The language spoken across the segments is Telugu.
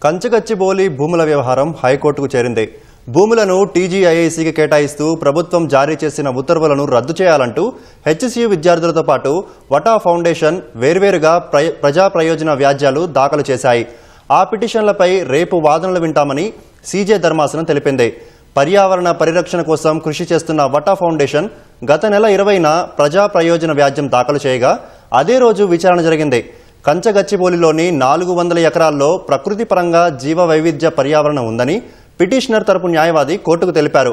కంచగచ్చిబౌలి భూముల వ్యవహారం హైకోర్టుకు చేరింది. భూములను టీజీఐఐసీకి కేటాయిస్తూ ప్రభుత్వం జారీ చేసిన ఉత్తర్వులను రద్దు చేయాలంటూ హెచ్సియు విద్యార్థులతో పాటు వటా ఫౌండేషన్ వేర్వేరుగా ప్రజా ప్రయోజన వ్యాజ్యాలు దాఖలు చేశాయి. ఆ పిటిషన్లపై రేపు వాదనలు వింటామని సీజే ధర్మాసనం తెలిపింది. పర్యావరణ పరిరక్షణ కోసం కృషి చేస్తున్న వటా ఫౌండేషన్ గత నెల 20న ప్రజా ప్రయోజన వ్యాజ్యం దాఖలు చేయగా అదే రోజు విచారణ జరిగింది. కంచగచ్చిబౌలిలోని 400 ఎకరాల్లో ప్రకృతి పరంగా జీవ వైవిధ్య పర్యావరణం ఉందని పిటిషనర్ తరపు న్యాయవాది కోర్టుకు తెలిపారు.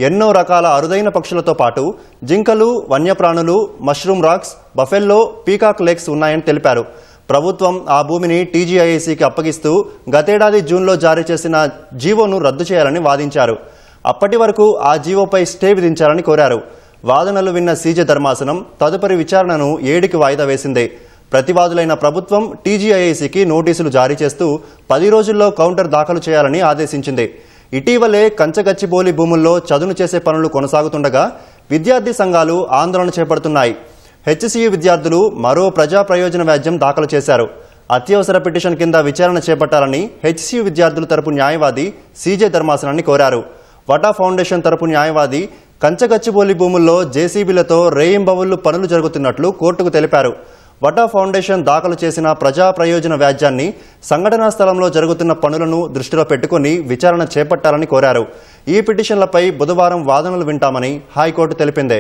ఎన్నో రకాల అరుదైన పక్షులతో పాటు జింకలు, వన్యప్రాణులు, mushroom rocks, buffalo, peacock lakes ఉన్నాయని తెలిపారు. ప్రభుత్వం ఆ భూమిని టీజీఐఐసీకి అప్పగిస్తూ గతేడాది జూన్లో జారీ చేసిన జీవోను రద్దు చేయాలని వాదించారు. అప్పటి వరకు ఆ జీవోపై స్టే విధించాలని కోరారు. వాదనలు విన్న సీజే ధర్మాసనం తదుపరి విచారణను 7కి వాయిదా వేసింది. ప్రతివాదులైన ప్రభుత్వం టీజీఐఐసీకి నోటీసులు జారీ చేస్తూ 10 రోజుల్లో కౌంటర్ దాఖలు చేయాలని ఆదేశించింది. ఇటీవలే కంచగచ్చిబౌలి భూముల్లో చదును చేసే పనులు కొనసాగుతుండగా విద్యార్థి సంఘాలు ఆందోళన చేపడుతున్నాయి. హెచ్సియు విద్యార్థులు మరో ప్రజా ప్రయోజన వ్యాజ్యం దాఖలు చేశారు. అత్యవసర పిటిషన్ కింద విచారణ చేపట్టాలని హెచ్సియు విద్యార్థుల తరపు న్యాయవాది సీజే ధర్మాసనాన్ని కోరారు. వటా ఫౌండేషన్ తరపు న్యాయవాది కంచగచ్చిబౌలి భూముల్లో జేసీబీలతో రేయింబవళ్లు పనులు జరుగుతున్నట్లు కోర్టుకు తెలిపారు. వటా ఫౌండేషన్ దాఖలు చేసిన ప్రజా ప్రయోజన వ్యాజ్యాన్ని సంఘటనా స్థలంలో జరుగుతున్న పనులను దృష్టిలో పెట్టుకుని విచారణ చేపట్టాలని కోరారు. ఈ పిటిషన్లపై బుధవారం వాదనలు వింటామని హైకోర్టు తెలిపింది.